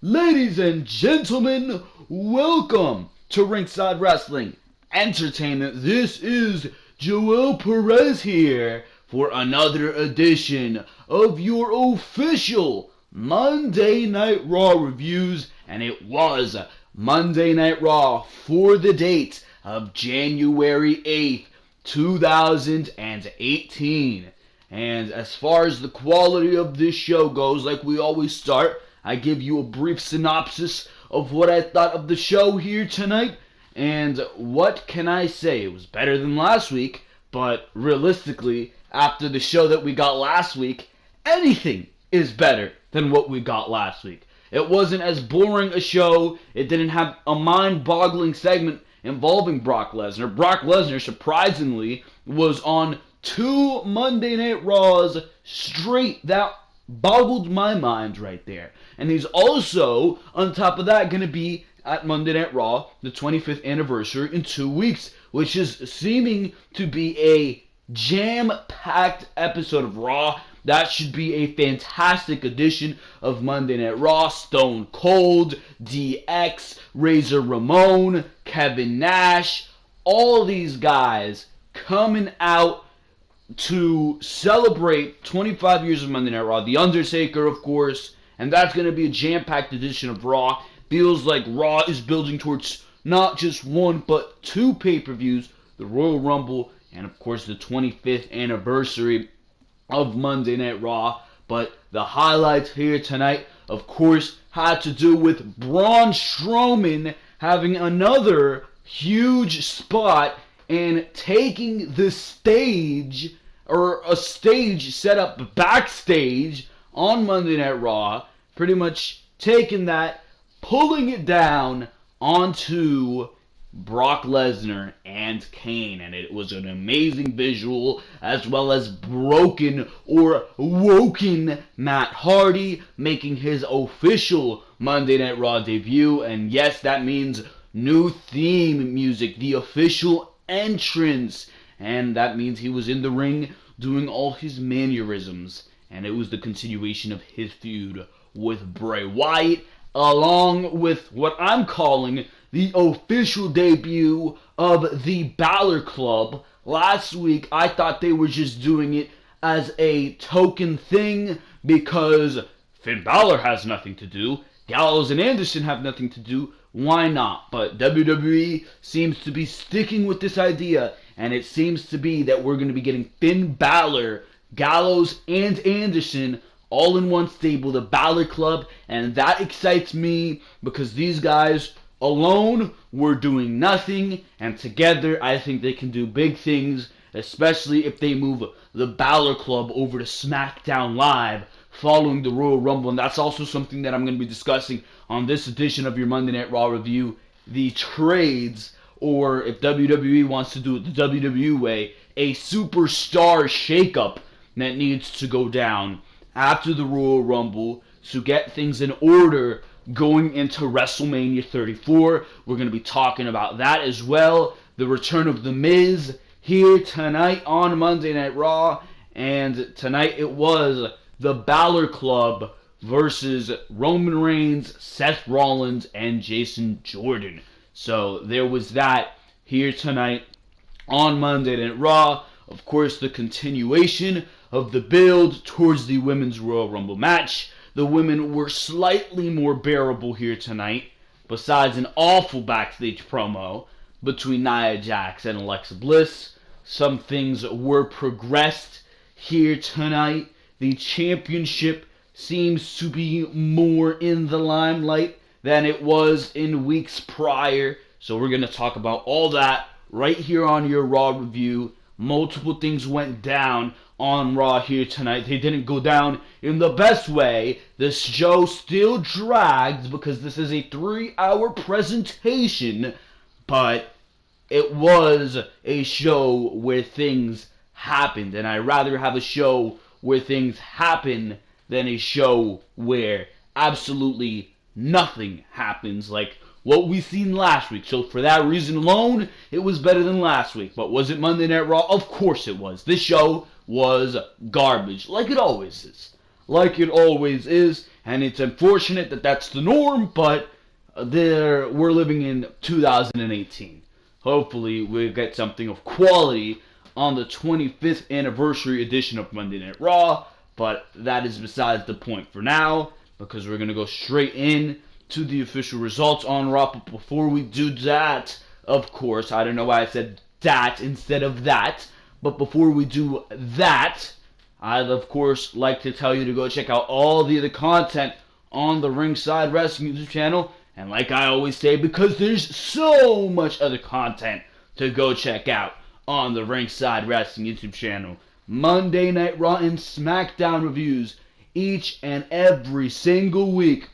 Ladies and gentlemen, welcome to Ringside Wrestling Entertainment. This is Joel Perez here for another edition of your official Monday Night Raw reviews, and it was Monday Night Raw for the date of January 8th, 2018. And as far as the quality of this show goes, like we always start, I give you a brief synopsis of what I thought of the show here tonight. And what can I say? It was better than last week, but realistically, after the show that we got last week, anything is better than what we got last week. It wasn't as boring a show. It didn't have a mind-boggling segment involving Brock Lesnar. Brock Lesnar, surprisingly, was on 2 Monday Night Raws straight. That boggled my mind right there. And he's also, on top of that, going to be at Monday Night Raw, the 25th anniversary, in 2 weeks, which is seeming to be a jam-packed episode of Raw. That should be a fantastic edition of Monday Night Raw. Stone Cold, DX, Razor Ramon, Kevin Nash, all these guys coming out to celebrate 25 years of Monday Night Raw. The Undertaker, of course, and that's going to be a jam-packed edition of Raw. Feels like Raw is building towards not just one, but 2 pay-per-views, the Royal Rumble, and of course the 25th anniversary of Monday Night Raw. But the highlights here tonight, of course, had to do with Braun Strowman having another huge spot and taking the stage, or a stage set up backstage on Monday Night Raw, pretty much taking that, pulling it down onto Brock Lesnar and Kane. And it was an amazing visual, as well as broken or woken Matt Hardy making his official Monday Night Raw debut. And yes, that means new theme music, the official entrance, and that means he was in the ring doing all his mannerisms, and it was the continuation of his feud with Bray Wyatt, along with what I'm calling the official debut of the Balor Club. Last week I thought they were just doing it as a token thing because Finn Balor has nothing to do, Gallows and Anderson have nothing to do. Why not? But WWE seems to be sticking with this idea, and it seems to be that we're going to be getting Finn Balor, Gallows, and Anderson all in one stable, the Balor Club, and that excites me because these guys alone were doing nothing, and together I think they can do big things, especially if they move the Balor Club over to Smackdown Live following the Royal Rumble. And that's also something that I'm going to be discussing on this edition of your Monday Night Raw review, the trades, or if WWE wants to do it the WWE way, a superstar shakeup that needs to go down after the Royal Rumble to get things in order going into WrestleMania 34. We're going to be talking about that as well. The return of The Miz here tonight on Monday Night Raw, and tonight it was the Balor Club versus Roman Reigns, Seth Rollins, and Jason Jordan. So there was that here tonight on Monday Night Raw. Of course, the continuation of the build towards the Women's Royal Rumble match. The women were slightly more bearable here tonight, besides an awful backstage promo between Nia Jax and Alexa Bliss. Some things were progressed here tonight. The championship seems to be more in the limelight than it was in weeks prior. So we're going to talk about all that right here on your Raw review. Multiple things went down on Raw here tonight. They didn't go down in the best way. This show still dragged because this is a 3-hour presentation, but it was a show where things happened, and I'd rather have a show where things happen than a show where absolutely nothing happens, like what we seen last week. So for that reason alone, it was better than last week. But was it Monday Night Raw? Of course it was. This show was garbage, like it always is. Like it always is. and it's unfortunate that that's the norm, but we're living in 2018. Hopefully, we'll get something of quality on the 25th anniversary edition of Monday Night Raw, but that is besides the point for now, because we're going to go straight in to the official results on Raw. But before we do that, of course, I don't know why I said that instead of that, but before we do that, I'd of course like to tell you to go check out all the other content on the Ringside Wrestling YouTube channel. And like I always say, because there's so much other content to go check out on the Ringside Wrestling YouTube channel. Monday Night Raw and Smackdown reviews each and every single week.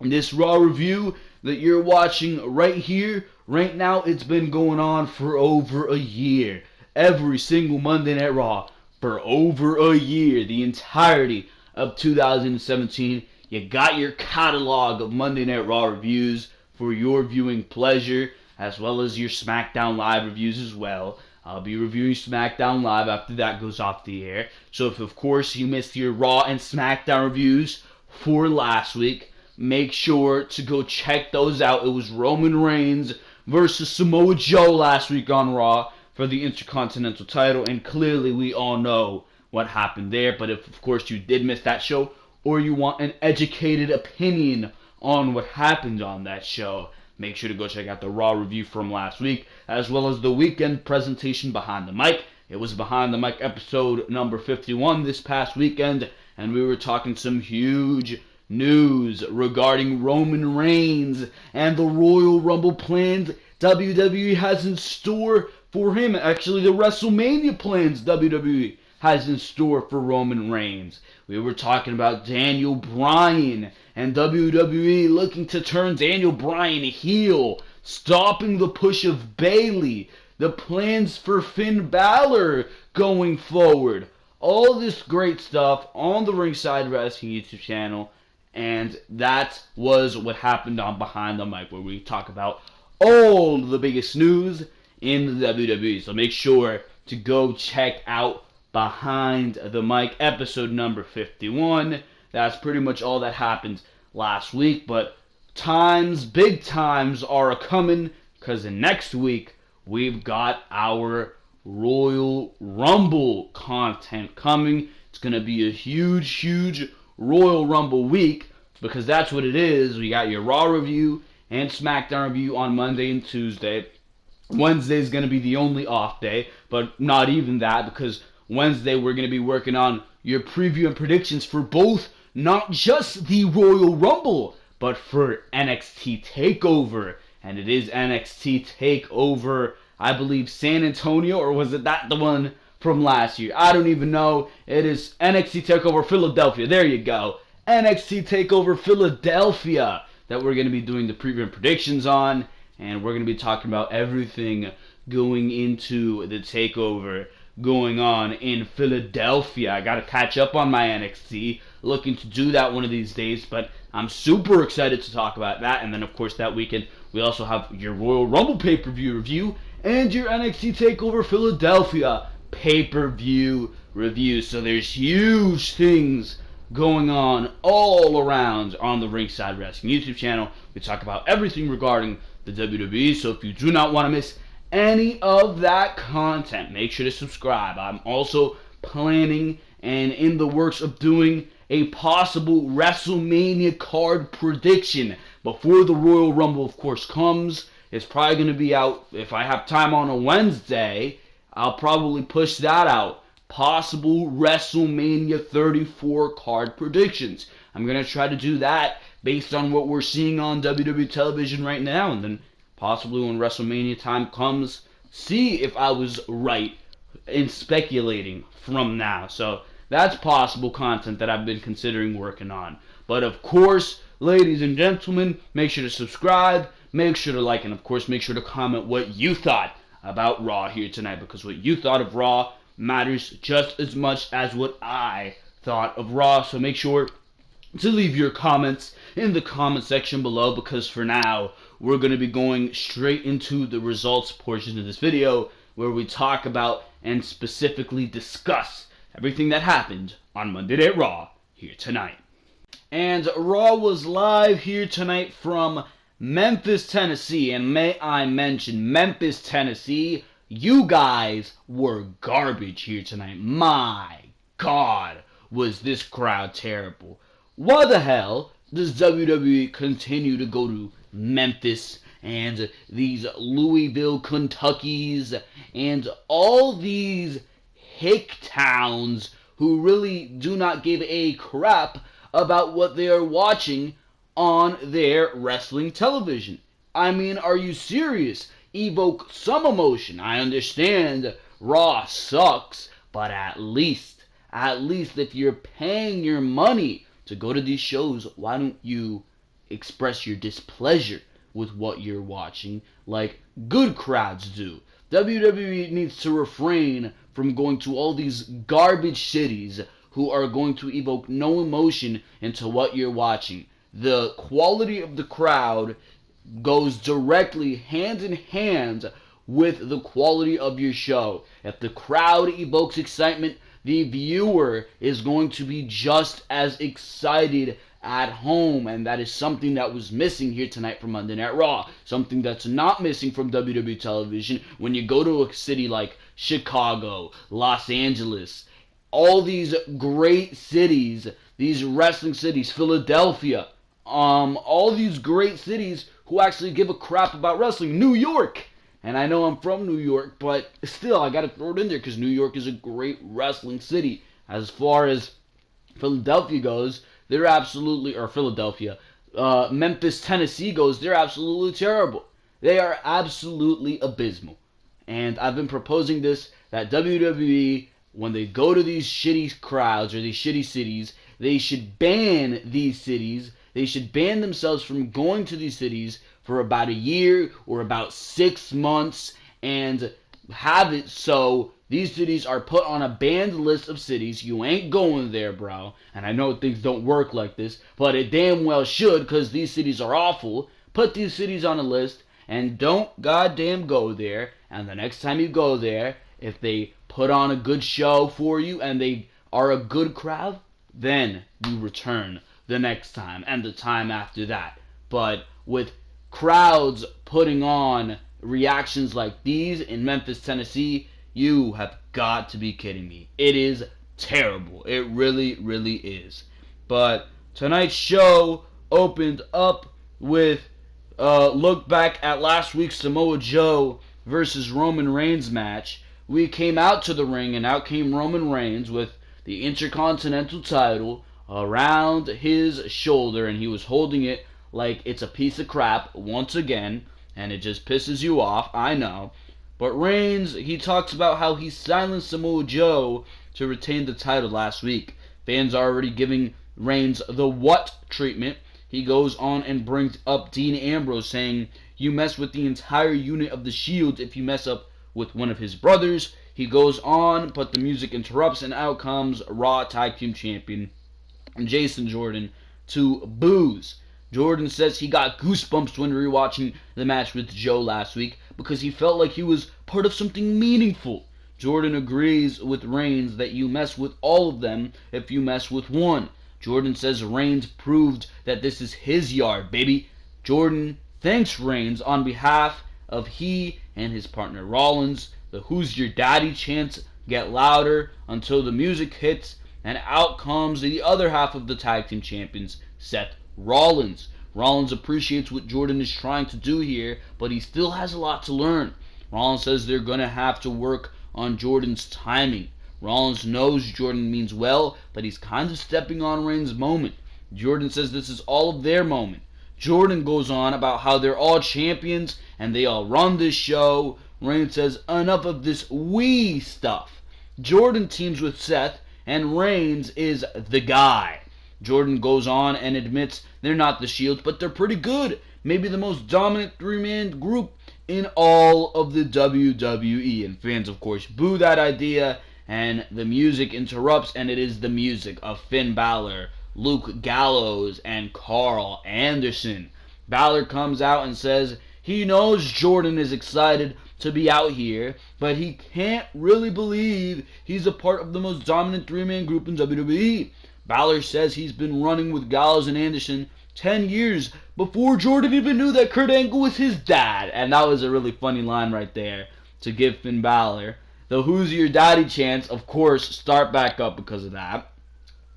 This Raw review that you're watching right here, right now, it's been going on for over a year. Every single Monday Night Raw for over a year, the entirety of 2017. You got your catalog of Monday Night Raw reviews for your viewing pleasure, as well as your SmackDown Live reviews as well. I'll be reviewing SmackDown Live after that goes off the air. So if, of course, you missed your Raw and SmackDown reviews for last week, make sure to go check those out. It was Roman Reigns versus Samoa Joe last week on Raw for the Intercontinental title, and clearly we all know what happened there. But if, of course, you did miss that show, or you want an educated opinion on what happened on that show, make sure to go check out the Raw review from last week, as well as the weekend presentation Behind the Mic. It was Behind the Mic episode number 51 this past weekend, and we were talking some huge news regarding Roman Reigns and the Royal Rumble plans WWE has in store for him. Actually, the WrestleMania plans WWE has in store for Roman Reigns. We were talking about Daniel Bryan and WWE looking to turn Daniel Bryan heel, stopping the push of Bayley, the plans for Finn Balor going forward. All this great stuff on the Ringside Wrestling YouTube channel, and that was what happened on Behind the Mic, where we talk about all the biggest news in the WWE. So make sure to go check out Behind the Mic episode number 51. That's pretty much all that happened last week, but big times are a-coming, because next week we've got our Royal Rumble content coming. It's going to be a huge Royal Rumble week, because that's what it is. We got your Raw review and SmackDown review on Monday and Tuesday. Wednesday is going to be the only off day, but not even that, because Wednesday we're going to be working on your preview and predictions for both, not just the Royal Rumble, but for NXT TakeOver. And it is NXT TakeOver, I believe, San Antonio, or was it that the one from last year? I don't even know. It is NXT TakeOver Philadelphia. There you go. NXT TakeOver Philadelphia that we're going to be doing the preview and predictions on. And we're going to be talking about everything going into the TakeOver going on in Philadelphia. I got to catch up on my NXT. Looking to do that one of these days, but I'm super excited to talk about that. And then, of course, that weekend, we also have your Royal Rumble pay-per-view review and your NXT TakeOver Philadelphia pay-per-view review. So there's huge things going on all around on the Ringside Wrestling YouTube channel. We talk about everything regarding the WWE, so if you do not want to miss any of that content, make sure to subscribe. I'm also planning and in the works of doing a possible WrestleMania card prediction before the Royal Rumble, of course, comes. It's probably going to be out, if I have time on a Wednesday, I'll probably push that out. Possible WrestleMania 34 card predictions. I'm going to try to do that based on what we're seeing on WWE television right now, and then possibly when WrestleMania time comes, see if I was right in speculating from now. So that's possible content that I've been considering working on. But of course, ladies and gentlemen, make sure to subscribe, make sure to like, and of course make sure to comment what you thought about Raw here tonight, because what you thought of Raw matters just as much as what I thought of Raw. So make sure to leave your comments in the comment section below, because for now we're going to be going straight into the results portion of this video, where we talk about and specifically discuss everything that happened on Monday Night Raw here tonight. And Raw was live here tonight from Memphis, Tennessee. And may I mention, Memphis, Tennessee, you guys were garbage here tonight. My God, was this crowd terrible. Why the hell does WWE continue to go to Memphis and these Louisville, Kentuckys, and all these hick towns who really do not give a crap about what they are watching on their wrestling television? I mean, are you serious? Evoke some emotion. I understand Raw sucks, but at least if you're paying your money to go to these shows, why don't you express your displeasure with what you're watching like good crowds do? WWE needs to refrain from going to all these garbage cities who are going to evoke no emotion into what you're watching. The quality of the crowd goes directly hand in hand with the quality of your show. If the crowd evokes excitement, the viewer is going to be just as excited at home, and that is something that was missing here tonight from Monday Night Raw. Something that's not missing from WWE television when you go to a city like Chicago, Los Angeles, all these great cities, these wrestling cities, Philadelphia, all these great cities who actually give a crap about wrestling. New York, and I know I'm from New York, but still, I gotta throw it in there because New York is a great wrestling city. As far as Philadelphia goes, they're absolutely, or Philadelphia, Memphis, Tennessee goes, they're absolutely terrible. They are absolutely abysmal. And I've been proposing this, that WWE, when they go to these shitty crowds or these shitty cities, they should ban these cities. They should ban themselves from going to these cities for about a year or about 6 months and have it so these cities are put on a banned list of cities. You ain't going there, bro. And I know things don't work like this, but it damn well should, because these cities are awful. Put these cities on a list and don't goddamn go there. And the next time you go there, if they put on a good show for you and they are a good crowd, then you return the next time and the time after that. But with crowds putting on reactions like these in Memphis, Tennessee, you have got to be kidding me. It is terrible. It really, really is. But tonight's show opened up with a look back at last week's Samoa Joe versus Roman Reigns match. We came out to the ring, and out came Roman Reigns with the Intercontinental title around his shoulder, and he was holding it like it's a piece of crap once again, and it just pisses you off, I know. But Reigns, he talks about how he silenced Samoa Joe to retain the title last week. Fans are already giving Reigns the what treatment. He goes on and brings up Dean Ambrose, saying, you mess with the entire unit of the Shield if you mess up with one of his brothers. He goes on, but the music interrupts, and out comes Raw Tag Team Champion Jason Jordan to boos. Jordan says he got goosebumps when rewatching the match with Joe last week because he felt like he was part of something meaningful. Jordan agrees with Reigns that you mess with all of them if you mess with one. Jordan says Reigns proved that this is his yard, baby. Jordan thanks Reigns on behalf of he and his partner Rollins. The Who's Your Daddy chants get louder until the music hits, and out comes the other half of the tag team champions, Seth Rollins. Rollins appreciates what Jordan is trying to do here, but he still has a lot to learn. Rollins says they're going to have to work on Jordan's timing. Rollins knows Jordan means well, but he's kind of stepping on Reigns' moment. Jordan says this is all of their moment. Jordan goes on about how they're all champions and they all run this show. Reigns says enough of this we stuff. Jordan teams with Seth, and Reigns is the guy. Jordan goes on and admits they're not the Shield, but they're pretty good. Maybe the most dominant three-man group in all of the WWE. And fans, of course, boo that idea, and the music interrupts, and it is the music of Finn Balor, Luke Gallows, and Carl Anderson. Balor comes out and says he knows Jordan is excited to be out here, but he can't really believe he's a part of the most dominant three-man group in WWE. Balor says he's been running with Gallows and Anderson 10 years before Jordan even knew that Kurt Angle was his dad. And that was a really funny line right there to give Finn Balor. The "Who's Your Daddy" chants, of course, start back up because of that.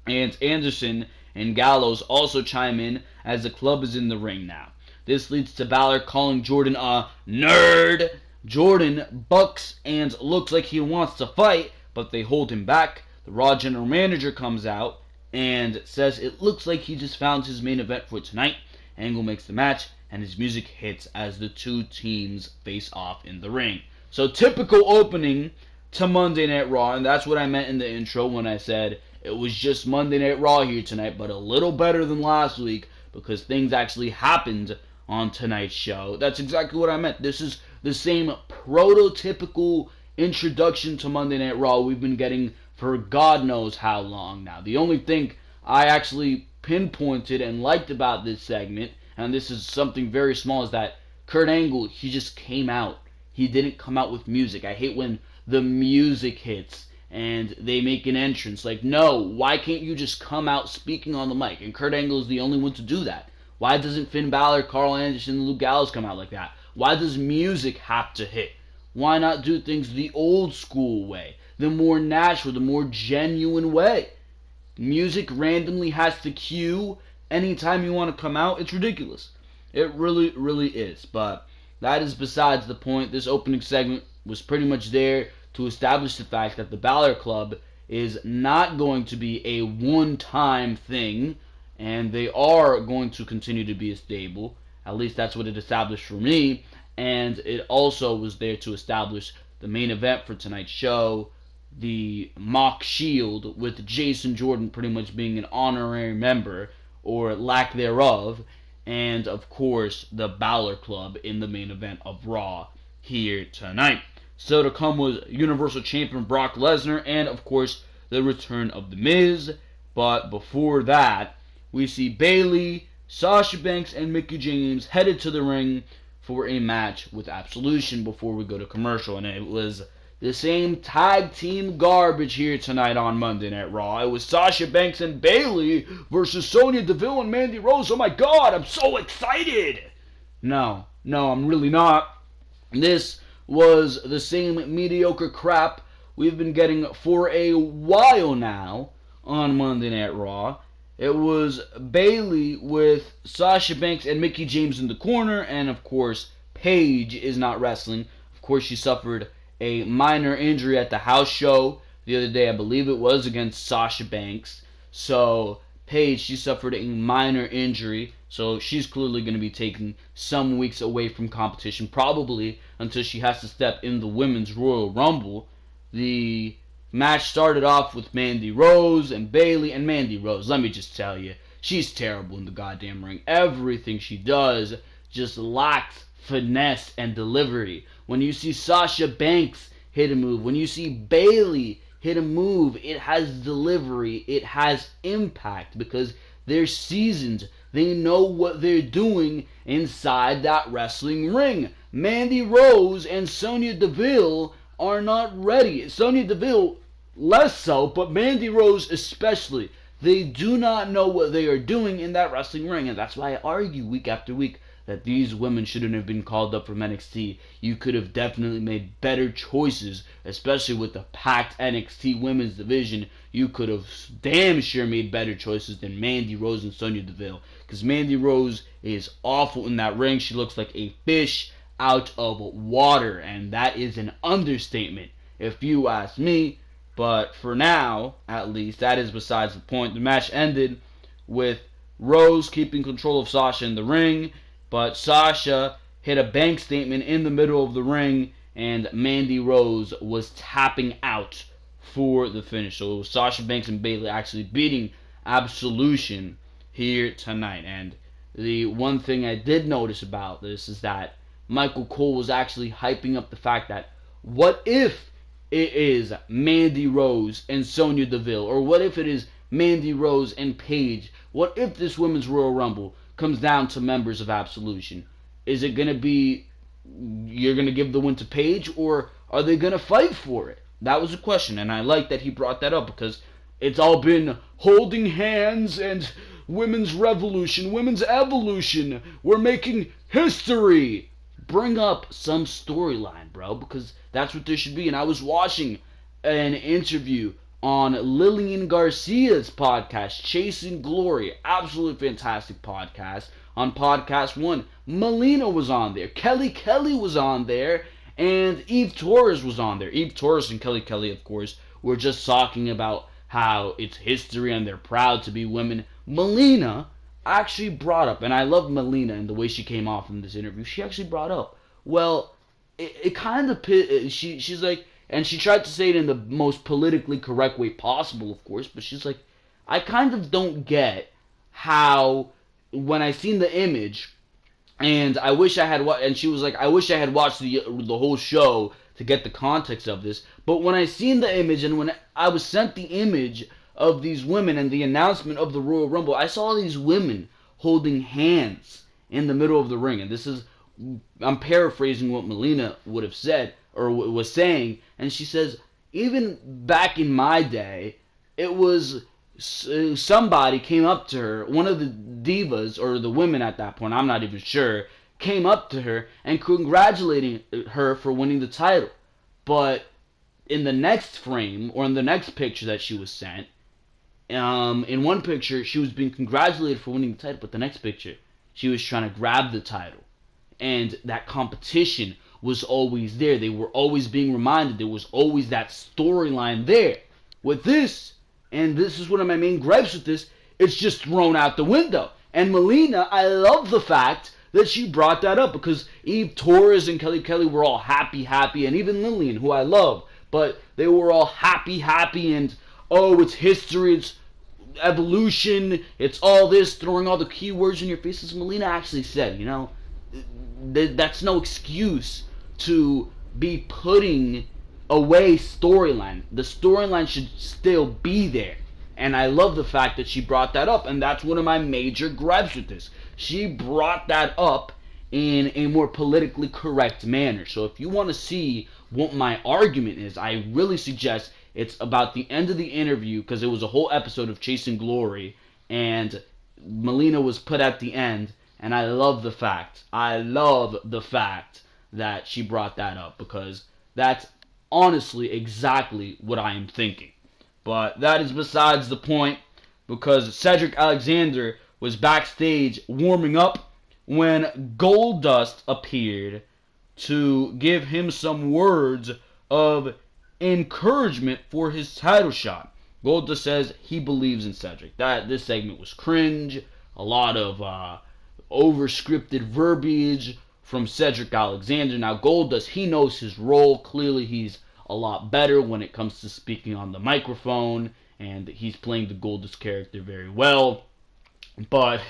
And Anderson and Gallows also chime in as the club is in the ring now. This leads to Balor calling Jordan a nerd. Jordan bucks and looks like he wants to fight, but they hold him back. The Raw general manager comes out and says it looks like he just found his main event for tonight. Angle makes the match, and his music hits as the two teams face off in the ring. So typical opening to Monday Night Raw, and that's what I meant in the intro when I said it was just Monday Night Raw here tonight, but a little better than last week because things actually happened on tonight's show. That's exactly what I meant. This is the same prototypical introduction to Monday Night Raw we've been getting for God knows how long now. The only thing I actually pinpointed and liked about this segment, and this is something very small, is that Kurt Angle, he just came out. He didn't come out with music. I hate when the music hits and they make an entrance. Like, no, why can't you just come out speaking on the mic? And Kurt Angle is the only one to do that. Why doesn't Finn Balor, Carl Anderson, and Luke Gallows come out like that? Why does music have to hit? Why not do things the old school way? The more natural, the more genuine way. Music randomly has to cue anytime you want to come out. It's ridiculous. It really, really is. But that is besides the point. This opening segment was pretty much there to establish the fact that the Balor Club is not going to be a one-time thing, and they are going to continue to be a stable. At least that's what it established for me. And it also was there to establish the main event for tonight's show, the Mock Shield, with Jason Jordan pretty much being an honorary member, or lack thereof, and of course the Balor Club in the main event of Raw here tonight. So to come was Universal Champion Brock Lesnar, and of course the return of The Miz. But before that, we see Bayley, Sasha Banks, and Mickie James headed to the ring for a match with Absolution before we go to commercial. And it was the same tag team garbage here tonight on Monday Night Raw. It was Sasha Banks and Bayley versus Sonya Deville and Mandy Rose. Oh my god, I'm so excited! No, I'm really not. This was the same mediocre crap we've been getting for a while now on Monday Night Raw. It was Bayley with Sasha Banks and Mickie James in the corner, and of course Paige is not wrestling. Of course, she suffered a minor injury at the house show the other day. I believe it was against Sasha Banks. So Paige, she suffered a minor injury, so she's clearly going to be taking some weeks away from competition, probably until she has to step in the Women's Royal Rumble. The match started off with Mandy Rose and Bayley, and Mandy Rose, let me just tell you, she's terrible in the goddamn ring. Everything she does just lacks finesse and delivery. When you see Sasha Banks hit a move, when you see Bayley hit a move, it has delivery, it has impact, because they're seasoned. They know what they're doing inside that wrestling ring. Mandy Rose and Sonya Deville are not ready. Sonya Deville less so, but Mandy Rose especially. They do not know what they are doing in that wrestling ring, and that's why I argue week after week that these women shouldn't have been called up from NXT. You could have definitely made better choices, especially with the packed NXT women's division. You could have damn sure made better choices than Mandy Rose and Sonya Deville, because Mandy Rose is awful in that ring. She looks like a fish out of water, and that is an understatement if you ask me. But for now, at least, that is besides the point. The match ended with Rose keeping control of Sasha in the ring, but Sasha hit a bank statement in the middle of the ring, and Mandy Rose was tapping out for the finish. So it was Sasha Banks and Bayley actually beating Absolution here tonight. And the one thing I did notice about this is that Michael Cole was actually hyping up the fact that what if it is Mandy Rose and Sonya Deville, or what if it is Mandy Rose and Paige? What if this Women's Royal Rumble comes down to members of Absolution? Is it going to be, you're going to give the win to Paige, or are they going to fight for it? That was a question, and I like that he brought that up, because it's all been holding hands and women's revolution, women's evolution. We're making history. Bring up some storyline, bro, because that's what there should be. And I was watching an interview on Lillian Garcia's podcast, Chasing Glory. Absolutely fantastic podcast. On podcast one, Melina was on there. Kelly was on there. And Eve Torres was on there. Eve Torres and Kelly, of course, were just talking about how it's history and they're proud to be women. Melina actually brought up, and I love Melina and the way she came off in this interview. She actually brought up, well, it kind of she's like, and she tried to say it in the most politically correct way possible, of course, but she's like, I kind of don't get how when I seen the image, and I wish I had and she was like, I wish I had watched the whole show to get the context of this. But when I seen the image and when I was sent the image of these women and the announcement of the Royal Rumble, I saw these women holding hands in the middle of the ring. And this is, I'm paraphrasing what Melina would have said or was saying, and she says, even back in my day, it was somebody came up to her, one of the divas or the women at that point, I'm not even sure, came up to her and congratulating her for winning the title. But in the next frame or in the next picture that she was sent, in one picture she was being congratulated for winning the title, but the next picture she was trying to grab the title. And that competition was always there. They were always being reminded. There was always that storyline there. With this, and this is one of my main gripes with this, it's just thrown out the window. And Melina, I love the fact that she brought that up, because Eve Torres and Kelly were all happy, and even Lillian, who I love, but they were all happy, and, oh, it's history, it's evolution, it's all this, throwing all the keywords in your faces. Melina actually said, you know, that's no excuse to be putting away storyline. The storyline should still be there. And I love the fact that she brought that up, and that's one of my major gripes with this. She brought that up in a more politically correct manner. So if you want to see what my argument is, I really suggest it's about the end of the interview, because it was a whole episode of Chasing Glory, and Melina was put at the end, and I love the fact that she brought that up, because that's honestly exactly what I am thinking. But that is besides the point, because Cedric Alexander was backstage warming up when Goldust appeared to give him some words of encouragement for his title shot. Goldust says he believes in Cedric. This segment was cringe, a lot of over-scripted verbiage from Cedric Alexander. Now Goldust, he knows his role. Clearly he's a lot better when it comes to speaking on the microphone, and he's playing the Goldust character very well. But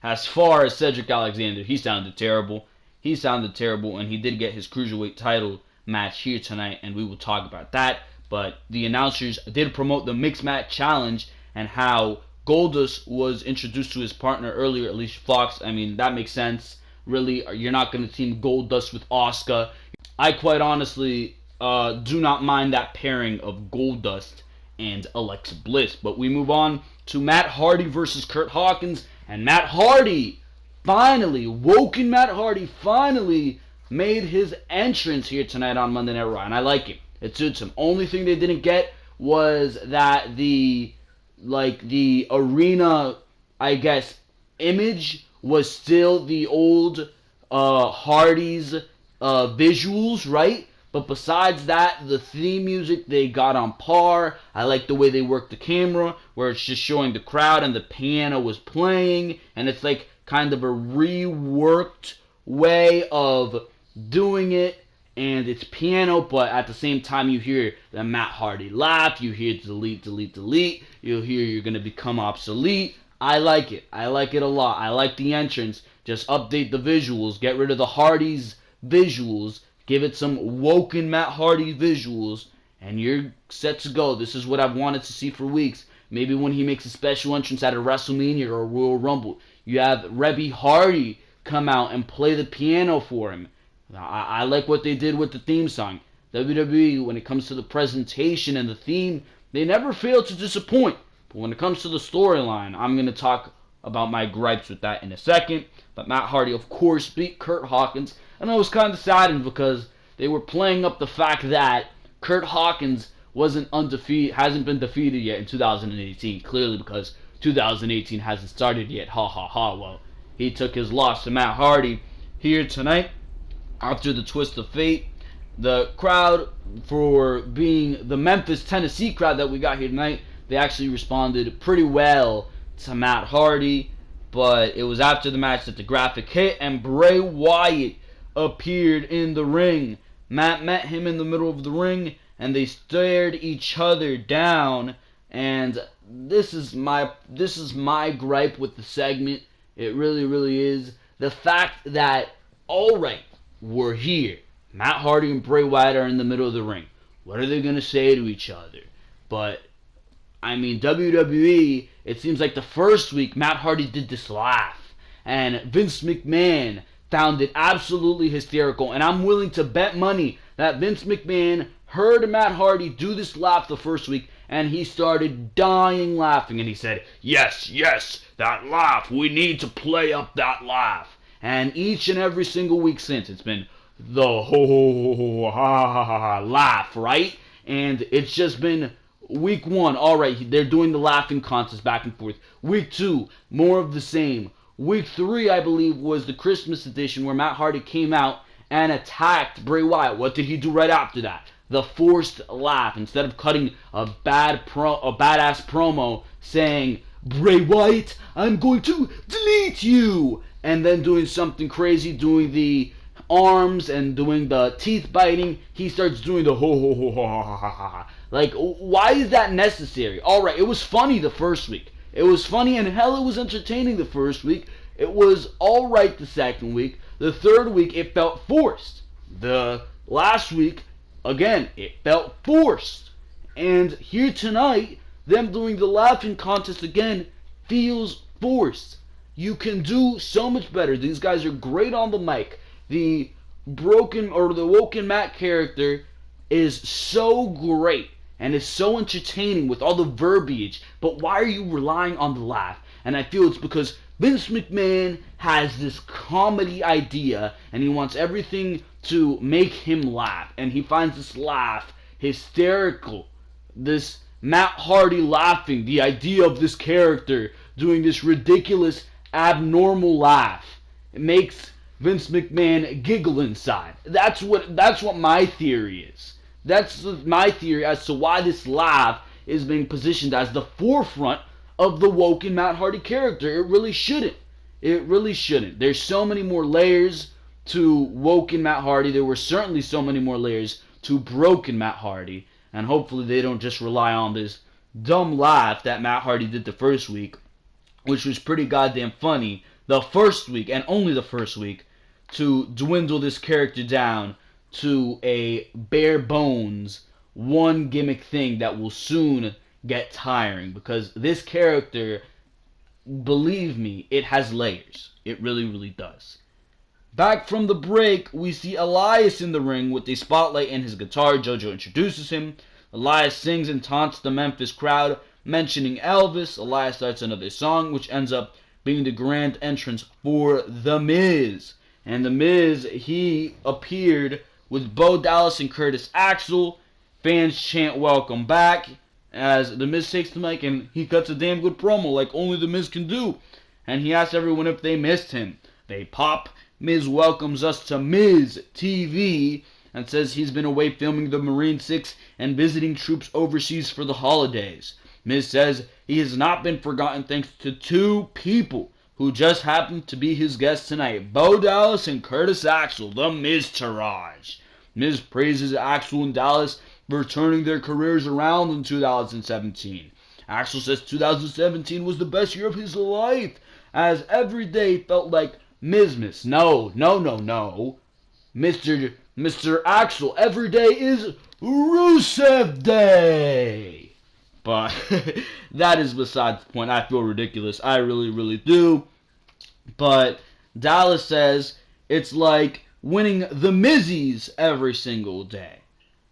as far as Cedric Alexander, he sounded terrible. And he did get his Cruiserweight title match here tonight, and we will talk about that. But the announcers did promote the Mixed Match Challenge and how Goldust was introduced to his partner earlier, Alicia Fox. I mean, that makes sense. Really, you're not going to team Goldust with Asuka. I quite honestly do not mind that pairing of Goldust and Alexa Bliss. But we move on to Matt Hardy versus Kurt Hawkins. And Matt Hardy finally made his entrance here tonight on Monday Night Raw. And I like it. It suits him. Only thing they didn't get was that the arena, I guess, image was still the old Hardy's visuals, right? But besides that, the theme music they got on par. I like the way they worked the camera, where it's just showing the crowd and the piano was playing, and it's like kind of a reworked way of doing it, and it's piano, but at the same time you hear the Matt Hardy laugh, you hear delete, you'll hear you're going to become obsolete. I like it a lot. I like the entrance. Just update the visuals, get rid of the Hardy's visuals, give it some woken Matt Hardy visuals, and you're set to go. This is what I've wanted to see for weeks. Maybe when he makes a special entrance at a WrestleMania or a Royal Rumble, you have Rebby Hardy come out and play the piano for him. I like what they did with the theme song. WWE, when it comes to the presentation and the theme, They never fail to disappoint. But when it comes to the storyline, I'm going to talk about my gripes with that in a second. But Matt Hardy, of course, beat Curt Hawkins. And I was kind of saddened because they were playing up the fact that Curt Hawkins hasn't been defeated yet in 2018. Clearly because 2018 hasn't started yet. Ha ha ha. Well, he took his loss to Matt Hardy here tonight after the twist of fate. The crowd, for being the Memphis, Tennessee crowd that we got here tonight, they actually responded pretty well to Matt Hardy. But it was after the match that the graphic hit and Bray Wyatt appeared in the ring. Matt met him in the middle of the ring and they stared each other down. And this is my gripe with the segment. It really, really is. The fact that, alright, we're here. Matt Hardy and Bray Wyatt are in the middle of the ring. What are they going to say to each other? But, I mean, WWE, it seems like the first week Matt Hardy did this laugh. And Vince McMahon found it absolutely hysterical. And I'm willing to bet money that Vince McMahon heard Matt Hardy do this laugh the first week. And he started dying laughing. And he said, yes, yes, that laugh. We need to play up that laugh. And each and every single week since, it's been the ho ho ho ha ha ha ha laugh, right? And it's just been week 1, alright, they're doing the laughing contest back and forth. Week 2, more of the same. Week 3, I believe, was the Christmas edition where Matt Hardy came out and attacked Bray Wyatt. What did he do right after that? The forced laugh. Instead of cutting a badass promo saying, Bray Wyatt, I'm going to delete you, and then doing something crazy, doing the arms and doing the teeth biting, he starts doing the ho ho ho ha ha ha ha. Like, why is that necessary? Alright, it was funny the first week. It was funny and hell it was entertaining the first week. It was alright the second week. The third week it felt forced. The last week, again, it felt forced. And here tonight, them doing the laughing contest again feels forced. You can do so much better. These guys are great on the mic. The Woken Matt character is so great and is so entertaining with all the verbiage, but why are you relying on the laugh? And I feel it's because Vince McMahon has this comedy idea and he wants everything to make him laugh, and he finds this laugh hysterical. This Matt Hardy laughing, the idea of this character doing this ridiculous, abnormal laugh, it makes Vince McMahon giggle inside. That's what my theory is. That's my theory as to why this laugh is being positioned as the forefront of the Woken Matt Hardy character. It really shouldn't. It really shouldn't. There's so many more layers to Woken Matt Hardy. There were certainly so many more layers to Broken Matt Hardy. And hopefully they don't just rely on this dumb laugh that Matt Hardy did the first week, which was pretty goddamn funny the first week, and only the first week, to dwindle this character down to a bare bones one gimmick thing that will soon get tiring, because this character, believe me, it has layers. It really, really does. Back from the break, we see Elias in the ring with a spotlight and his guitar. JoJo introduces him. Elias sings and taunts the Memphis crowd, mentioning Elvis. Elias starts another song, which ends up being the grand entrance for The Miz. And The Miz, he appeared with Bo Dallas and Curtis Axel. Fans chant welcome back as The Miz takes the mic and he cuts a damn good promo like only The Miz can do. And he asks everyone if they missed him. They pop. Miz welcomes us to Miz TV and says he's been away filming the Marine 6 and visiting troops overseas for the holidays. Miz says he has not been forgotten thanks to two people who just happened to be his guests tonight, Bo Dallas and Curtis Axel, the Miz-tourage. Miz praises Axel and Dallas for turning their careers around in 2017. Axel says 2017 was the best year of his life, as every day felt like Mizmas. No. Mr. Axel, every day is Rusev Day. But that is besides the point. I feel ridiculous. I really, really do. But Dallas says it's like winning the Mizzies every single day.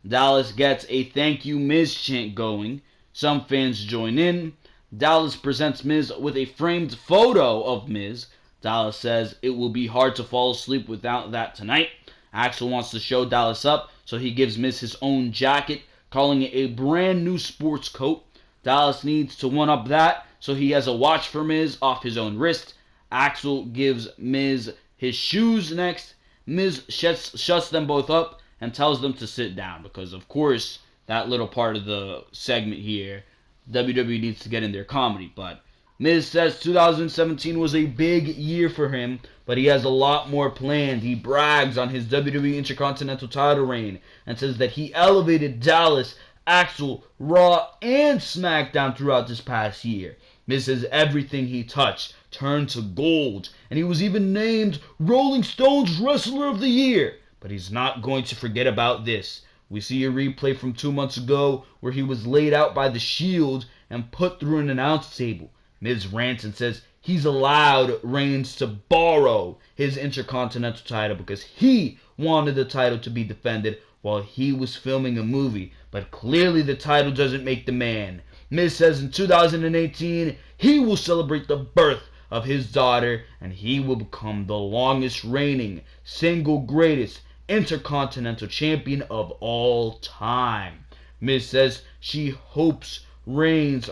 Dallas gets a thank you Miz chant going. Some fans join in. Dallas presents Miz with a framed photo of Miz. Dallas says it will be hard to fall asleep without that tonight. Axel wants to show Dallas up, so he gives Miz his own jacket, calling it a brand new sports coat. Dallas needs to one-up that, so he has a watch for Miz off his own wrist. Axel gives Miz his shoes next. Miz shuts them both up and tells them to sit down because, of course, that little part of the segment here, WWE needs to get in their comedy. But Miz says 2017 was a big year for him, but he has a lot more planned. He brags on his WWE Intercontinental title reign and says that he elevated Dallas, Axel, Raw, and SmackDown throughout this past year. Miz says everything he touched turned to gold, and he was even named Rolling Stone's Wrestler of the Year. But he's not going to forget about this. We see a replay from 2 months ago where he was laid out by the Shield and put through an announce table. Miz rants and says he's allowed Reigns to borrow his Intercontinental title because he wanted the title to be defended while he was filming a movie, but clearly the title doesn't make the man. Miz says in 2018 he will celebrate the birth of his daughter and he will become the longest reigning, single greatest Intercontinental Champion of all time. Miz says he hopes Reigns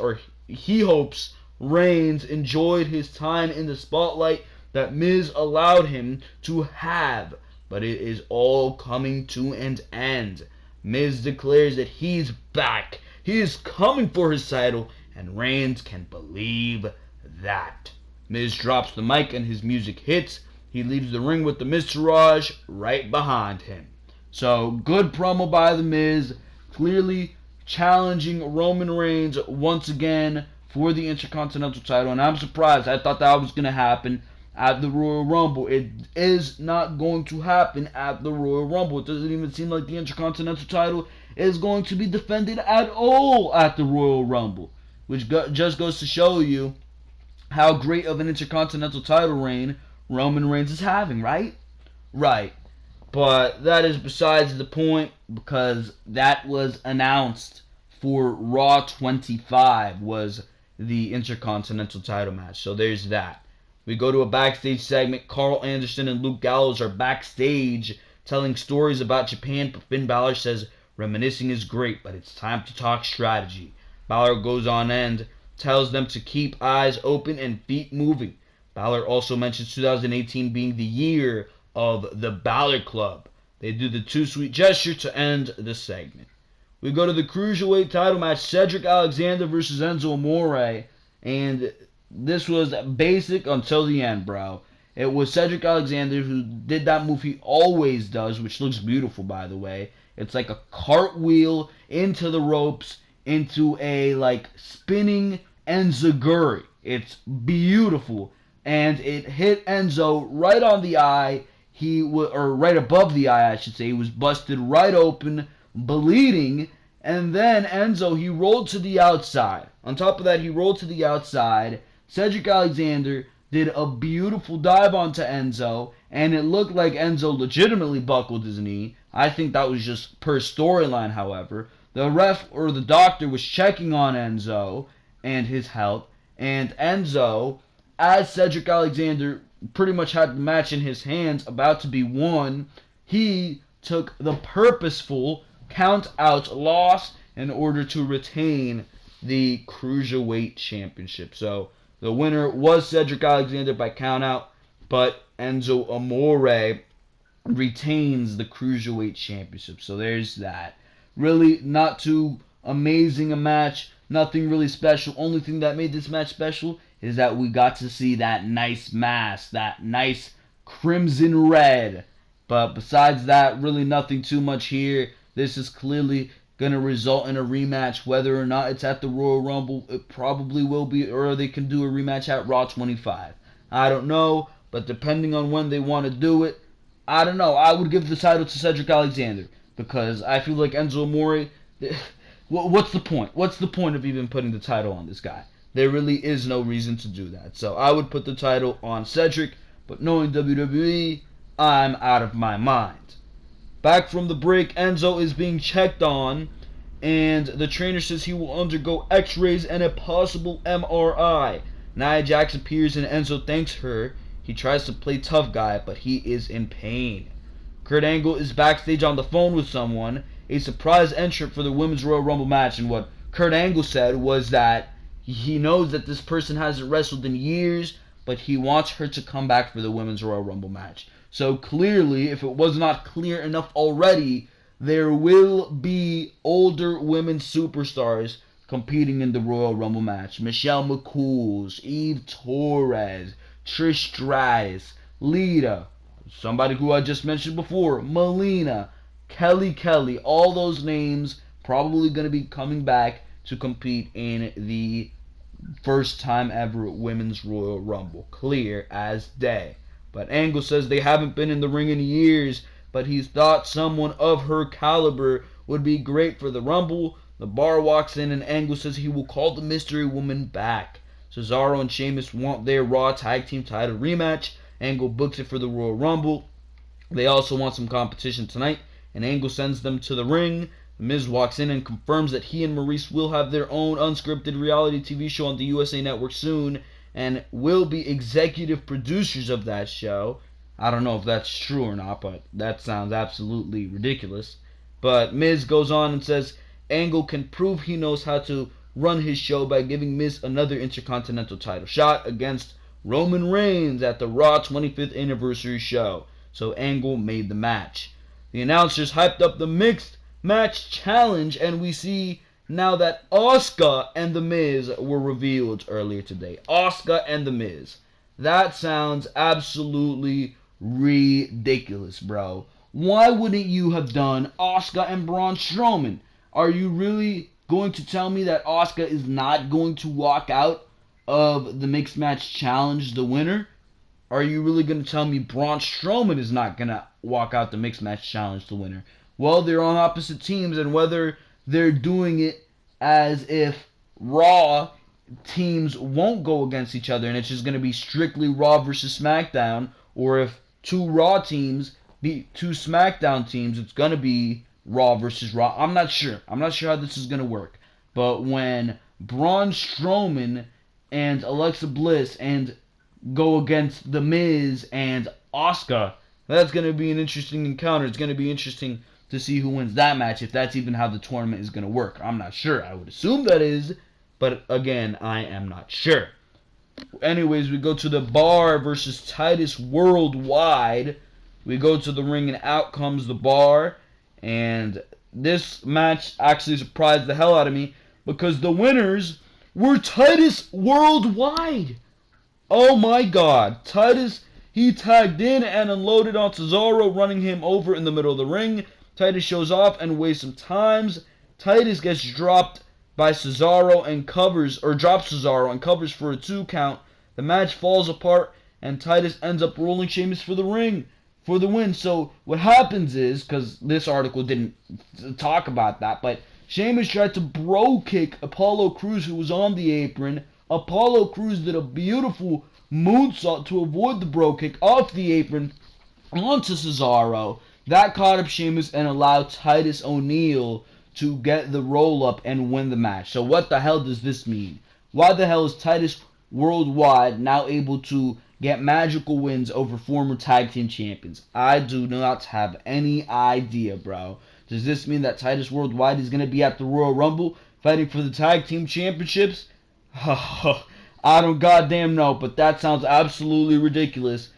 enjoyed his time in the spotlight that Miz allowed him to have, but it is all coming to an end. Miz declares that he's back. He is coming for his title, and Reigns can believe that. Miz drops the mic and his music hits. He leaves the ring with the Miztourage right behind him. So, good promo by The Miz. Clearly challenging Roman Reigns once again for the Intercontinental title. And I'm surprised. I thought that was going to happen at the Royal Rumble. It is not going to happen at the Royal Rumble. It doesn't even seem like the Intercontinental title is going to be defended at all at the Royal Rumble. Which just goes to show you how great of an Intercontinental title reign Roman Reigns is having, right? Right. But that is besides the point because that was announced for Raw 25 was the Intercontinental title match. So there's that. We go to a backstage segment. Carl Anderson and Luke Gallows are backstage telling stories about Japan, but Finn Balor says reminiscing is great, but it's time to talk strategy. Balor goes on and tells them to keep eyes open and feet moving. Balor also mentions 2018 being the year of the Balor Club. They do the Too Sweet gesture to end the segment. We go to the Cruiserweight title match, Cedric Alexander versus Enzo Amore, and this was basic until the end, bro. It was Cedric Alexander who did that move he always does, which looks beautiful, by the way. It's like a cartwheel into the ropes, into a, spinning enziguri. It's beautiful. And it hit Enzo right on the eye. Or right above the eye, I should say. He was busted right open, bleeding. And then Enzo, he rolled to the outside. On top of that, he rolled to the outside. Cedric Alexander did a beautiful dive onto Enzo. And it looked like Enzo legitimately buckled his knee. I think that was just per storyline, however. The ref or the doctor was checking on Enzo and his health. And Enzo, as Cedric Alexander pretty much had the match in his hands, about to be won, he took the purposeful count-out loss in order to retain the Cruiserweight Championship. So the winner was Cedric Alexander by count-out, but Enzo Amore retains the Cruiserweight Championship. So there's that. Really not too amazing a match. Nothing really special. Only thing that made this match special is that we got to see that nice mask, that nice crimson red. But besides that, really nothing too much here. This is clearly going to result in a rematch. Whether or not it's at the Royal Rumble, it probably will be, or they can do a rematch at Raw 25. I don't know, but depending on when they want to do it, I don't know. I would give the title to Cedric Alexander because I feel like Enzo Amore, what's the point? What's the point of even putting the title on this guy? There really is no reason to do that. So I would put the title on Cedric, but knowing WWE, I'm out of my mind. Back from the break, Enzo is being checked on, and the trainer says he will undergo x-rays and a possible MRI. Nia Jax appears and Enzo thanks her. He tries to play tough guy, but he is in pain. Kurt Angle is backstage on the phone with someone, a surprise entrant for the Women's Royal Rumble match, and what Kurt Angle said was that he knows that this person hasn't wrestled in years, but he wants her to come back for the Women's Royal Rumble match. So clearly, if it was not clear enough already, there will be older women superstars competing in the Royal Rumble match. Michelle McCool, Eve Torres, Trish Stratus, Lita, somebody who I just mentioned before, Melina, Kelly, all those names probably going to be coming back to compete in the first time ever Women's Royal Rumble. Clear as day. But Angle says they haven't been in the ring in years, but he thought someone of her caliber would be great for the Rumble. The Bar walks in and Angle says he will call the Mystery Woman back. Cesaro and Sheamus want their Raw Tag Team title rematch. Angle books it for the Royal Rumble. They also want some competition tonight, and Angle sends them to the ring. The Miz walks in and confirms that he and Maurice will have their own unscripted reality TV show on the USA Network soon, and will be executive producers of that show. I don't know if that's true or not, but that sounds absolutely ridiculous. But Miz goes on and says Angle can prove he knows how to run his show by giving Miz another Intercontinental title shot against Roman Reigns at the Raw 25th Anniversary show. So Angle made the match. The announcers hyped up the mixed match challenge, and we see now that Asuka and The Miz were revealed earlier today. Asuka and The Miz. That sounds absolutely ridiculous, bro. Why wouldn't you have done Asuka and Braun Strowman? Are you really going to tell me that Asuka is not going to walk out of the mixed match challenge the winner? Are you really going to tell me Braun Strowman is not going to walk out the mixed match challenge the winner? Well, they're on opposite teams, and whether they're doing it as if Raw teams won't go against each other and it's just going to be strictly Raw versus SmackDown, or if two Raw teams beat two SmackDown teams, it's going to be Raw versus Raw. I'm not sure. I'm not sure how this is going to work. But when Braun Strowman and Alexa Bliss and go against The Miz and Asuka, that's going to be an interesting encounter. It's going to be interesting to see who wins that match, if that's even how the tournament is going to work. I'm not sure. I would assume that is, but again, I am not sure. Anyways, we go to the Bar versus Titus Worldwide. We go to the ring and out comes the Bar, and this match actually surprised the hell out of me because the winners were Titus Worldwide. Oh my god. Titus, he tagged in and unloaded on Cesaro, running him over in the middle of the ring. Titus shows off and wastes some times. Titus gets dropped by Cesaro and covers, or drops Cesaro and covers for a 2 count. The match falls apart and Titus ends up rolling Sheamus for the win. So what happens is, because this article didn't talk about that, but Sheamus tried to bro kick Apollo Crews, who was on the apron. Apollo Crews did a beautiful moonsault to avoid the bro kick off the apron onto Cesaro. That caught up Sheamus and allowed Titus O'Neil to get the roll-up and win the match. So what the hell does this mean? Why the hell is Titus Worldwide now able to get magical wins over former tag team champions? I do not have any idea, bro. Does this mean that Titus Worldwide is going to be at the Royal Rumble fighting for the tag team championships? I don't goddamn know, but that sounds absolutely ridiculous,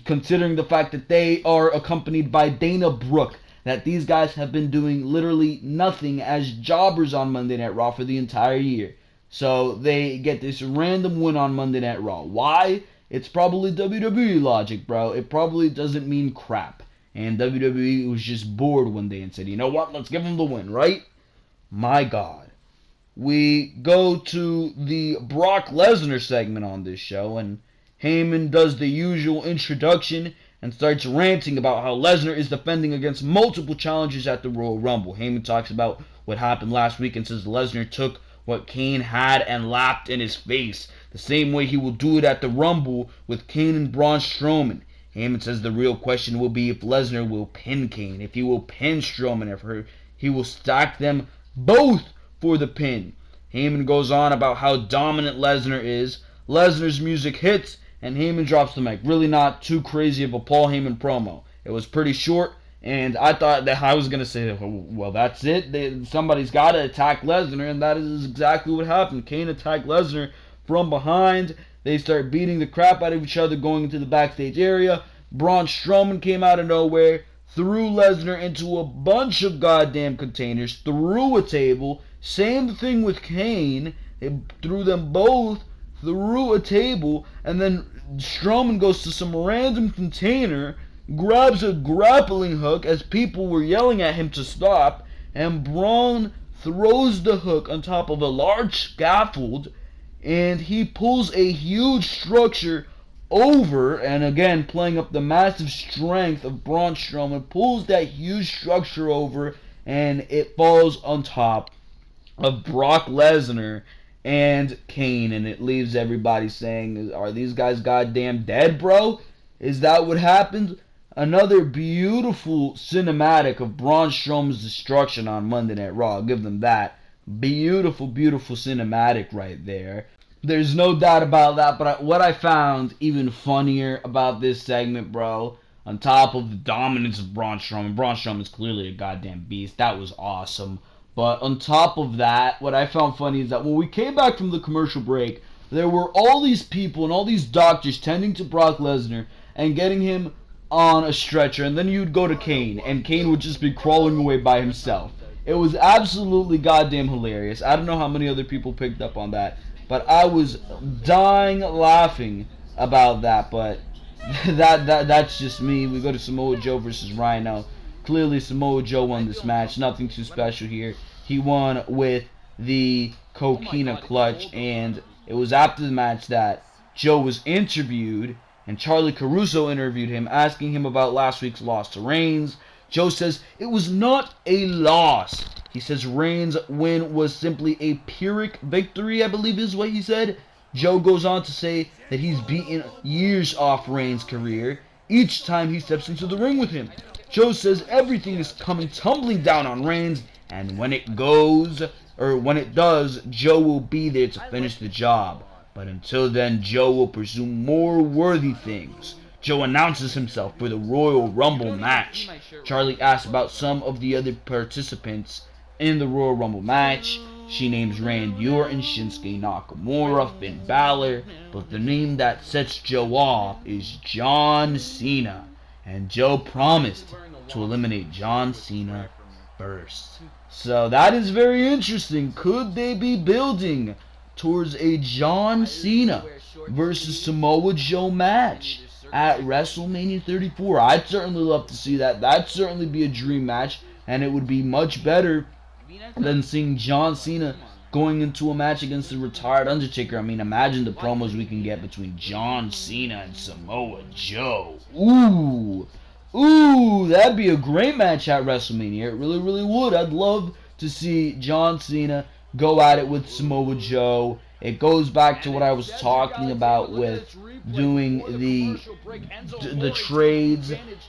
considering the fact that they are accompanied by Dana Brooke, that these guys have been doing literally nothing as jobbers on Monday Night Raw for the entire year. So they get this random win on Monday Night Raw. Why? It's probably WWE logic, bro. It probably doesn't mean crap. And WWE was just bored one day and said, you know what, let's give them the win, right? My God. We go to the Brock Lesnar segment on this show, and Heyman does the usual introduction and starts ranting about how Lesnar is defending against multiple challenges at the Royal Rumble. Heyman talks about what happened last week and says Lesnar took what Kane had and laughed in his face, the same way he will do it at the Rumble with Kane and Braun Strowman. Heyman says the real question will be if Lesnar will pin Kane, if he will pin Strowman, if he will stack them both for the pin. Heyman goes on about how dominant Lesnar is. Lesnar's music hits, and Heyman drops the mic. Really not too crazy of a Paul Heyman promo. It was pretty short, and I thought that I was going to say, well, that's it. Somebody's got to attack Lesnar, and that is exactly what happened. Kane attacked Lesnar from behind. They start beating the crap out of each other going into the backstage area. Braun Strowman came out of nowhere, threw Lesnar into a bunch of goddamn containers, threw a table. Same thing with Kane. They threw them both through a table, and then Strowman goes to some random container, grabs a grappling hook as people were yelling at him to stop, and Braun throws the hook on top of a large scaffold, and he pulls a huge structure over, and again, playing up the massive strength of Braun Strowman, pulls that huge structure over, and it falls on top of Brock Lesnar and Kane, and it leaves everybody saying, are these guys goddamn dead, bro? Is that what happened? Another beautiful cinematic of Braun Strowman's destruction on Monday Night Raw. I'll give them that. Beautiful, beautiful cinematic right there. There's no doubt about that, but what I found even funnier about this segment, bro, on top of the dominance of Braun Strowman's clearly a goddamn beast. That was awesome. But on top of that, what I found funny is that when we came back from the commercial break, there were all these people and all these doctors tending to Brock Lesnar and getting him on a stretcher, and then you'd go to Kane, and Kane would just be crawling away by himself. It was absolutely goddamn hilarious. I don't know how many other people picked up on that, but I was dying laughing about that. But that's just me. We go to Samoa Joe versus Rhino. Clearly Samoa Joe won this match. Nothing too special here. He won with the Coquina clutch, and it was after the match that Joe was interviewed, and Charlie Caruso interviewed him, asking him about last week's loss to Reigns. Joe says it was not a loss. He says Reigns' win was simply a Pyrrhic victory, I believe is what he said. Joe goes on to say that he's beaten years off Reigns' career each time he steps into the ring with him. Joe says everything is coming tumbling down on Reigns, and when it does, Joe will be there to finish the job. But until then, Joe will pursue more worthy things. Joe announces himself for the Royal Rumble match. Charlie asks about some of the other participants in the Royal Rumble match. She names Randy Orton, Shinsuke Nakamura, Finn Balor, but the name that sets Joe off is John Cena. And Joe promised to eliminate John Cena first. So that is very interesting. Could they be building towards a John Cena versus Samoa Joe match at WrestleMania 34? I'd certainly love to see that. That'd certainly be a dream match, and it would be much better than seeing John Cena going into a match against the retired Undertaker. I mean, imagine the promos we can get between John Cena and Samoa Joe. Ooh, that'd be a great match at WrestleMania. It really, really would. I'd love to see John Cena go at it with Samoa Joe. It goes back to what I was talking about with doing the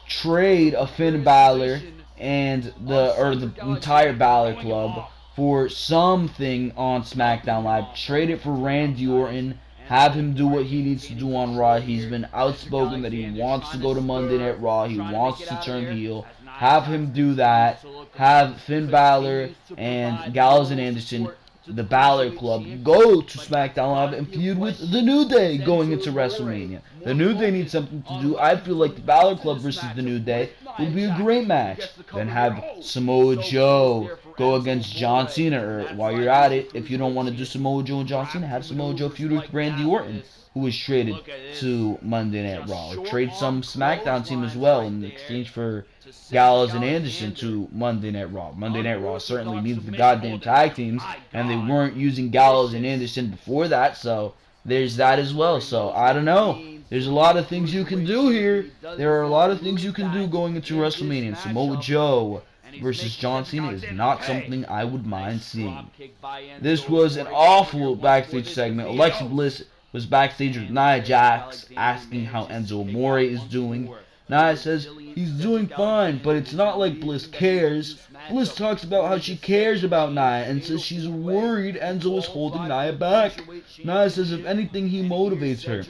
trade of Finn Balor and the entire Balor Club for something on Smackdown Live. Trade it for Randy Orton. Have him do what he needs to do on Raw. He's been outspoken that he wants to go to Monday Night Raw. He wants to turn heel. Have him do that. Have Finn Balor and Gallows and Anderson, the Balor Club, go to SmackDown Live and feud with The New Day going into WrestleMania. The New Day needs something to do. I feel like the Balor Club versus The New Day would be a great match. Then have Samoa Joe go against John Cena. Or while you're at it, if you don't want to do Samoa Joe and John Cena, have Samoa Joe feud with Randy Orton, who was traded to Monday Night Raw. Or trade some SmackDown team as well in exchange for Gallows and Anderson to Monday Night Raw. Monday Night Raw certainly needs the goddamn tag teams, and they weren't using Gallows and Anderson before that, so there's that as well. So I don't know. There's a lot of things you can do here. There are a lot of things you can do going into WrestleMania. And Samoa Joe versus John Cena is not something I would mind seeing. This was an awful backstage segment. Alexa Bliss was backstage with Nia Jax, asking how Enzo Amore is doing. Nia says he's doing fine, but it's not like Bliss cares. Bliss talks about how she cares about Nia and says she's worried Enzo is holding Nia back. Nia says if anything he motivates her,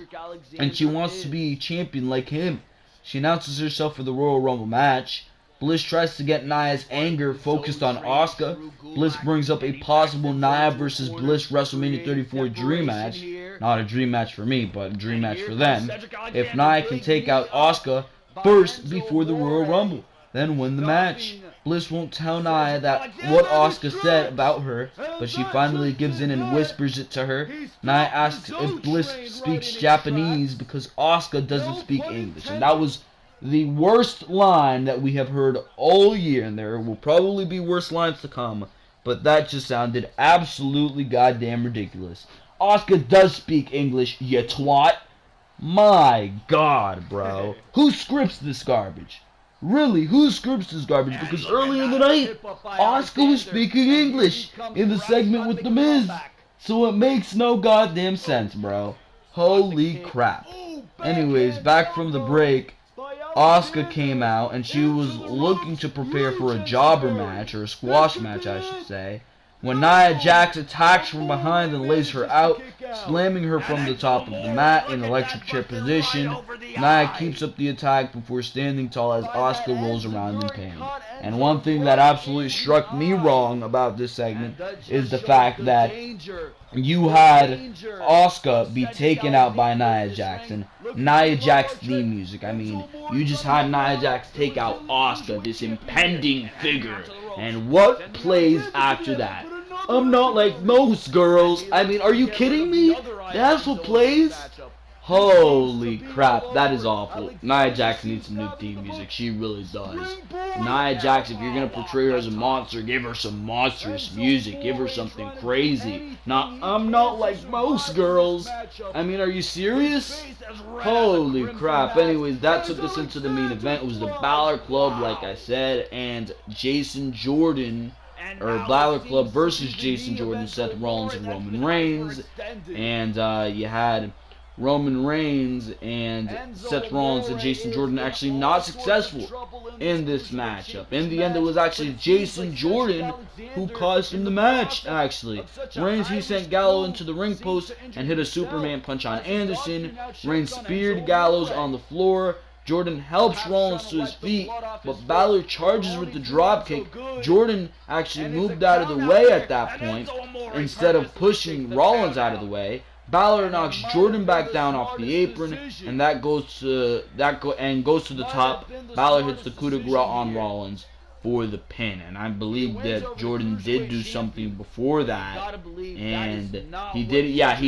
and she wants to be a champion like him. She announces herself for the Royal Rumble match. Bliss tries to get Nia's anger focused on Asuka. Bliss brings up a possible Nia versus Bliss WrestleMania 34 dream match. Not a dream match for me, but a dream match for them. If Nia can take out Asuka first before the Royal Rumble, then win the match. Bliss won't tell Nia that what Asuka said about her, but she finally gives in and whispers it to her. Nia asks if Bliss speaks Japanese because Asuka doesn't speak English, and that was the worst line that we have heard all year, and there will probably be worse lines to come, but that just sounded absolutely goddamn ridiculous. Asuka does speak English, you twat. My god, bro. Who scripts this garbage? Really, who scripts this garbage? Because earlier in the night, Asuka was speaking English in the segment with The Miz. So it makes no goddamn sense, bro. Holy crap. Anyways, back from the break, Asuka came out and she was looking to prepare for a jobber match, or a squash match I should say, when Nia Jax attacks from behind and lays her out, slamming her from the top of the mat in electric chair position. Nia keeps up the attack before standing tall as Asuka rolls around in pain. And one thing that absolutely struck me wrong about this segment is the fact that you had Asuka be taken out by Nia Jax, and Nia Jax theme music. I mean, you just had Nia Jax take out Asuka, this impending figure, and what plays after that? I'm not like most girls. I mean, are you kidding me? That's what plays? Holy crap, that is awful. Nia Jax needs some new theme music. She really does. Nia Jax, if you're going to portray her as a monster, give her some monstrous music. Give her something crazy. I'm not like most girls. I mean, are you serious? Holy crap. Anyways, that took us into the main event. It was the Balor Club, like I said, and Jason Jordan, or Balor Club versus Jason Jordan, Seth Rollins, and Roman Reigns. And you had Roman Reigns and Seth Rollins and Jason Jordan actually not successful in this matchup. In the end, it was actually Jason Jordan who caused him the match, actually. Reigns, he sent Gallows into the ring post and hit a Superman punch on Anderson. Reigns speared Gallows on the floor. Jordan helps Rollins to his feet, but Balor charges with the dropkick. Jordan actually moved out of the way at that point instead of pushing Rollins out of the way. Balor knocks Jordan back down off the apron, and that goes to the top. Balor hits the coup de grace on Rollins for the pin, and I believe that Jordan did do something before that, and he did. Yeah,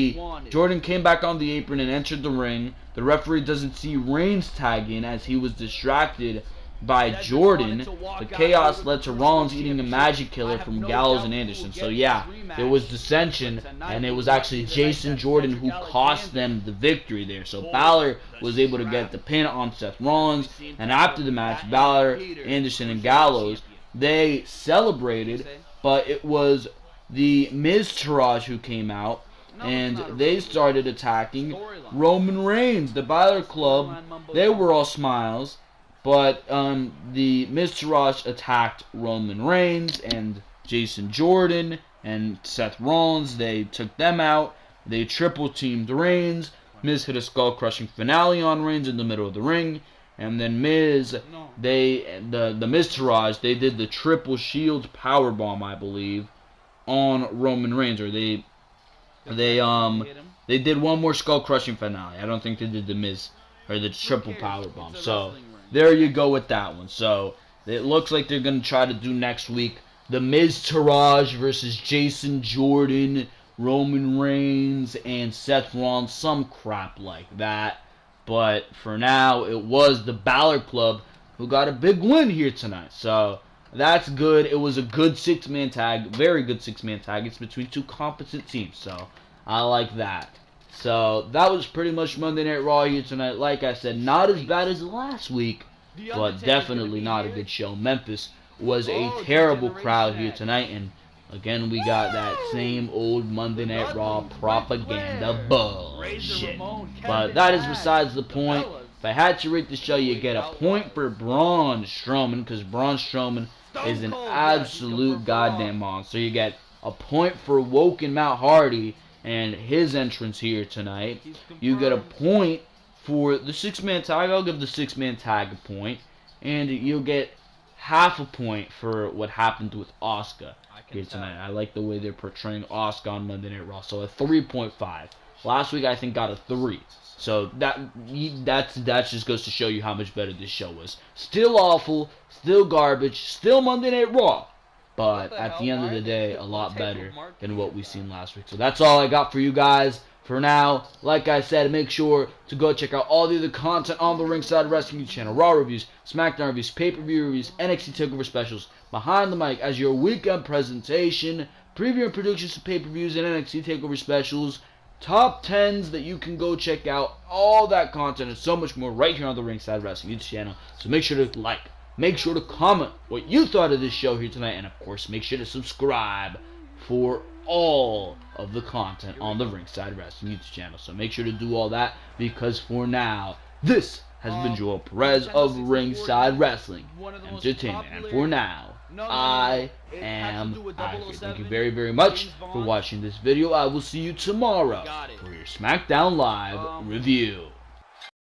Jordan came back on the apron and entered the ring. The referee doesn't see Reigns tag in as he was distracted by Jordan. The chaos led to Rollins eating a magic killer from Gallows and Anderson. So yeah, there was dissension, and it was actually Jason Jordan who cost them the victory there. So Balor was able to get the pin on Seth Rollins, and after the match, Balor, Anderson, and Gallows, they celebrated, but it was the Miztourage who came out, and they started attacking Roman Reigns. The Balor Club, they were all smiles. But the Miztourage attacked Roman Reigns and Jason Jordan and Seth Rollins. They took them out. They triple-teamed Reigns. Miz hit a skull-crushing finale on Reigns in the middle of the ring. And then the Miztourage, they did the triple shield powerbomb, I believe, on Roman Reigns. Or they did one more skull-crushing finale. I don't think they did the Miz or the triple powerbomb. So there you go with that one. So it looks like they're going to try to do next week the Miztourage versus Jason Jordan, Roman Reigns, and Seth Rollins, some crap like that. But for now, it was the Balor Club who got a big win here tonight. So that's good. It was a good six-man tag, very good six-man tag. It's between two competent teams, so I like that. So that was pretty much Monday Night Raw here tonight. Like I said, not as bad as last week, but definitely not a good show. Memphis was a terrible crowd here tonight, and again we got that same old Monday Night Raw propaganda bullshit. But that is besides the point. If I had to rate the show, you get a point for Braun Strowman, because Braun Strowman is an absolute goddamn monster. You get a point for Woken Matt Hardy and his entrance here tonight. You get a point for the 6-man tag. I'll give the 6-man tag a point. And you'll get half a point for what happened with Asuka here tonight. I like the way they're portraying Asuka on Monday Night Raw. So a 3.5. Last week I think got a 3. So that just goes to show you how much better this show was. Still awful, still garbage, still Monday Night Raw. But at the end of the day, a lot better than what we seen last week. So that's all I got for you guys for now. Like I said, make sure to go check out all the other content on the Ringside Wrestling channel. Raw reviews, Smackdown reviews, pay-per-view reviews, NXT TakeOver specials, Behind the Mic as your weekend presentation, preview and predictions of pay-per-views and NXT TakeOver specials, top 10s that you can go check out, all that content and so much more right here on the Ringside Wrestling YouTube channel. So make sure to like, make sure to comment what you thought of this show here tonight, and of course make sure to subscribe for all of the content on the Ringside Wrestling YouTube channel. So make sure to do all that, because for now, this has been Joel Perez of Ringside Wrestling Entertainment, and for now, I am out of here. Thank you very, very much for watching this video. I will see you tomorrow for your Smackdown Live review.